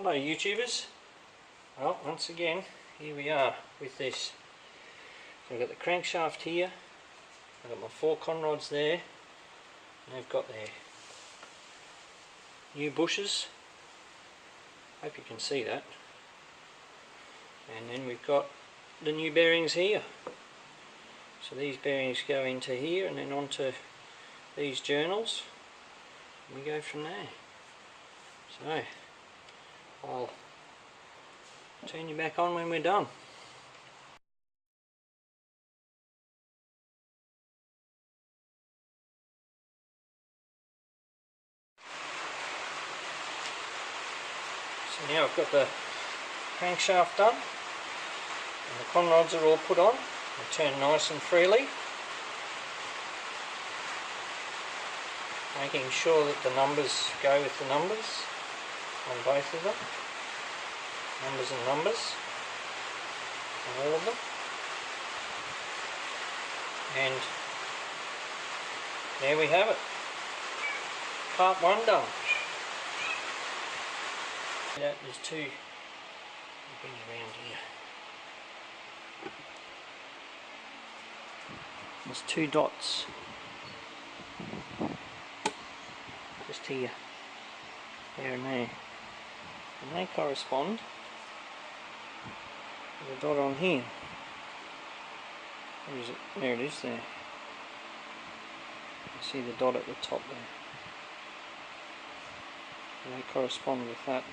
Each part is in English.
Hello YouTubers. Well, once again, here we are with this. So I've got the crankshaft here, I've got my 4 con rods there, and they've got their new bushes. Hope you can see that. And then we've got the new bearings here. So these bearings go into here and then onto these journals. And we go from there. So I'll turn you back on when we're done. So now I've got the crankshaft done and the con rods are all put on. They turn nice and freely, making sure that the numbers go with the numbers on both of them. Numbers and numbers on all of them. And there we have it. Part 1 done. There's 2. I'll bring you around here. There's 2 dots just here, there and there, and they correspond with the dot on here. Where is it? There it is there. You can see the dot at the top there. And they correspond with that.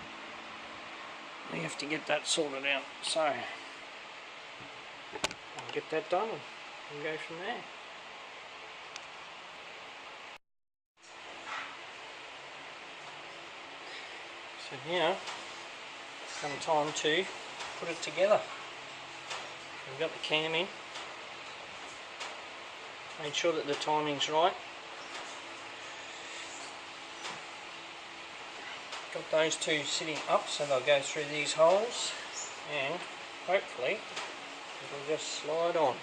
We have to get that sorted out, so I'll get that done and we'll go from there. So now it's come time to put it together. We've got the cam in, made sure that the timing's right. Got those 2 sitting up so they'll go through these holes and hopefully it'll just slide on.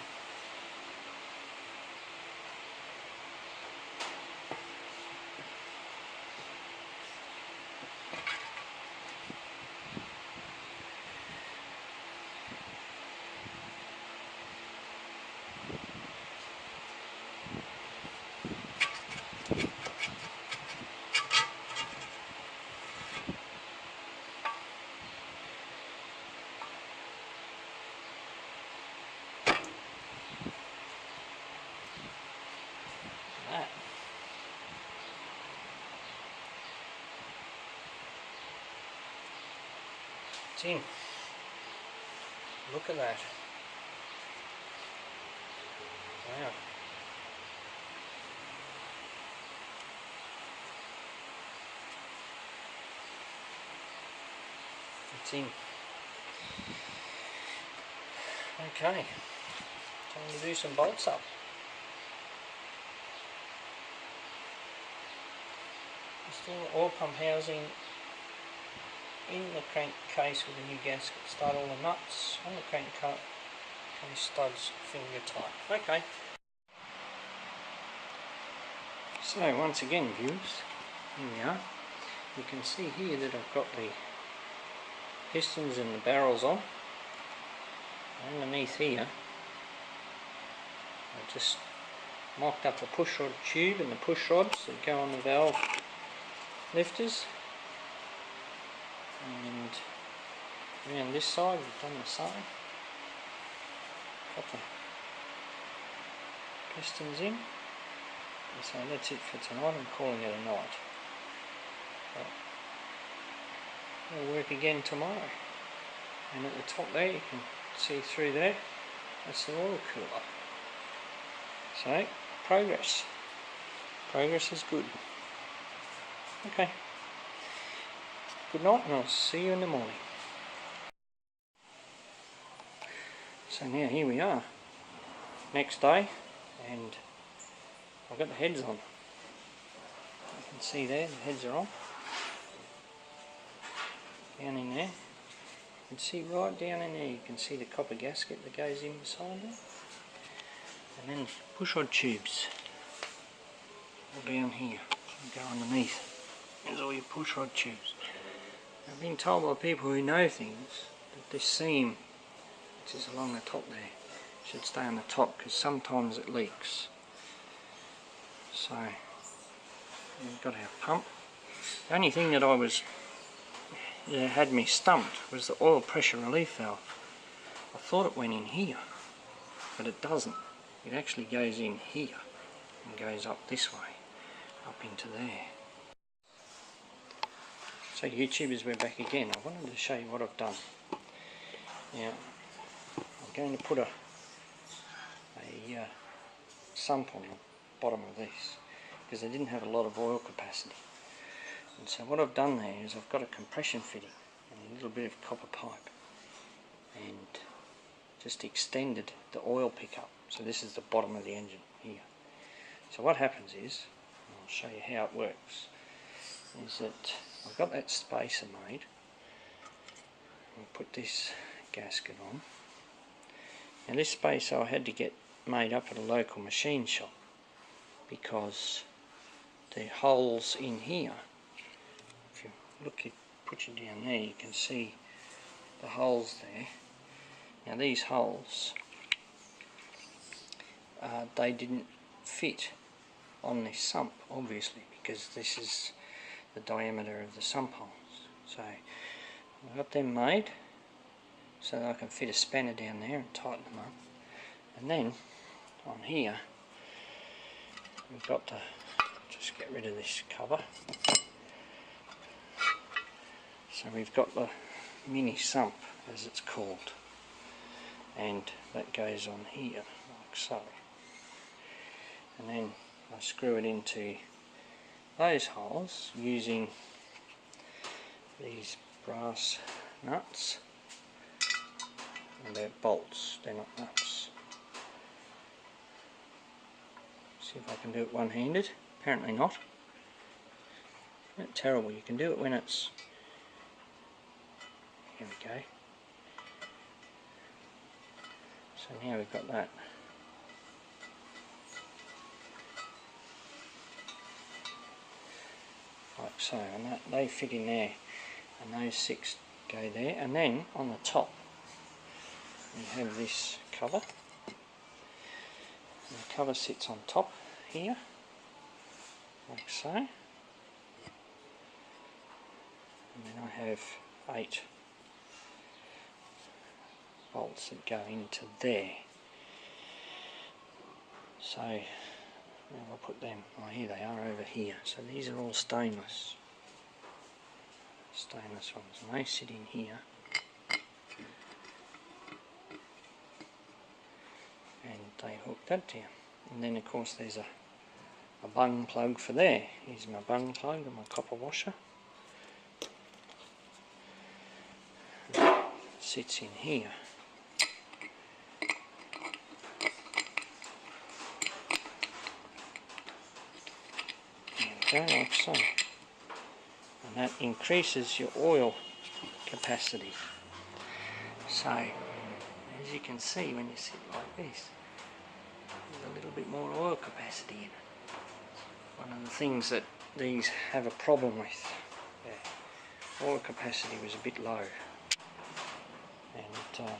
It's in. Look at that. Wow. It's in. Okay. Time to do some bolts up. Install the oil pump housing in the crankcase with a new gasket. Start all the nuts on the crankcase studs finger tight. Okay. So once again viewers, here we are. You can see here that I've got the pistons and the barrels on. Underneath here I've just mocked up a push rod tube and the push rods that go on the valve lifters. And around this side we've done the same. Got the pistons in. And so that's it for tonight. I'm calling it a night. But we'll work again tomorrow. And at the top there you can see through there, that's the oil cooler. So progress. Progress is good. Okay. Good night and I'll see you in the morning. So now here we are, next day, and I've got the heads on. You can see there, the heads are on. Down in there. You can see right down in there, you can see the copper gasket that goes in beside there. And then push rod tubes all down here, go underneath. There's all your push rod tubes. I've been told by people who know things that this seam, which is along the top there, should stay on the top because sometimes it leaks. So we've got our pump. The only thing that had me stumped was the oil pressure relief valve. I thought it went in here, but it doesn't. It actually goes in here and goes up this way, up into there. So YouTubers, we're back again. I wanted to show you what I've done. Now, I'm going to put a sump on the bottom of this because they didn't have a lot of oil capacity. And so what I've done there is I've got a compression fitting and a little bit of copper pipe and just extended the oil pickup. So this is the bottom of the engine here. So what happens is, I'll show you how it works, is that I've got that spacer made. I'll put this gasket on. Now this spacer I had to get made up at a local machine shop because the holes in here, if you look at, put you down there, you can see the holes there. Now these holes, they didn't fit on this sump, obviously, because this is the diameter of the sump holes. So I've got them made so that I can fit a spanner down there and tighten them up. And then on here we've got to just get rid of this cover. So we've got the mini sump, as it's called, and that goes on here like so. And then I screw it into those holes using these brass nuts, and they're bolts, they're not nuts. See if I can do it one-handed. Apparently not. Isn't it terrible? You can do it when it's... Here we go. So now we've got that. Like so, and that, they fit in there, and those 6 go there. And then on the top we have this cover. And the cover sits on top here, like so. And then I have 8 bolts that go into there. So I'll put them, oh here they are over here. So these are all stainless ones, and they sit in here. And they hook that down. And then of course there's a bung plug for there. Here's my bung plug and my copper washer. It sits in here. There we go, like so. And that increases your oil capacity. So, as you can see when you sit like this, there's a little bit more oil capacity in it. One of the things that these have a problem with, oil capacity was a bit low, and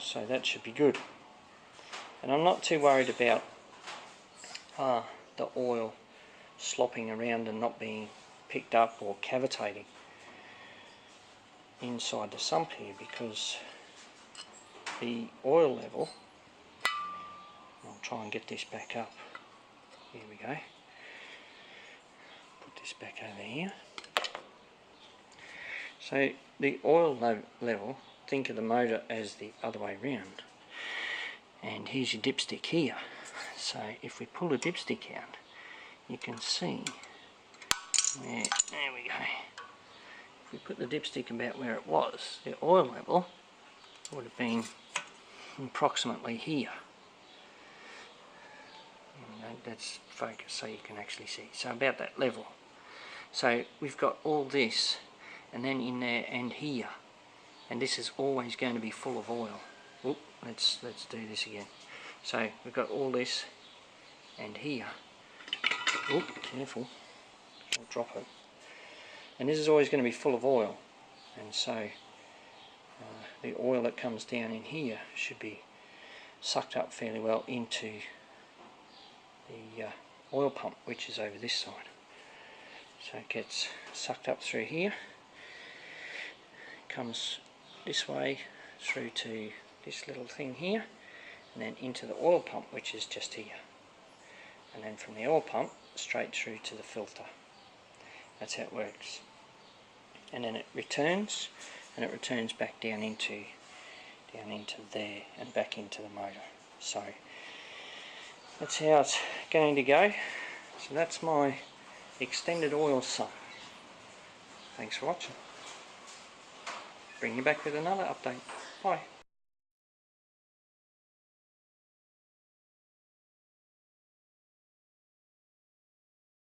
so that should be good. And I'm not too worried about the oil slopping around and not being picked up or cavitating inside the sump here, because the oil level, I'll try and get this back up, here we go, put this back over here. So the oil level, think of the motor as the other way round, and here's your dipstick here. So if we pull the dipstick out, you can see where, there we go. If we put the dipstick about where it was, the oil level would have been approximately here. That's focused so you can actually see. So about that level. So we've got all this, and then in there and here, and this is always going to be full of oil. Oop, let's do this again. So we've got all this and here. Oh, careful, I'll drop it. And this is always going to be full of oil, and so the oil that comes down in here should be sucked up fairly well into the oil pump, which is over this side. So it gets sucked up through here, comes this way through to this little thing here, and then into the oil pump, which is just here, and then from the oil pump straight through to the filter. That's how it works. And then it returns, and it returns back down into there and back into the motor. So that's how it's going to go. So that's my extended oil sump. Thanks for watching. Bring you back with another update. Bye.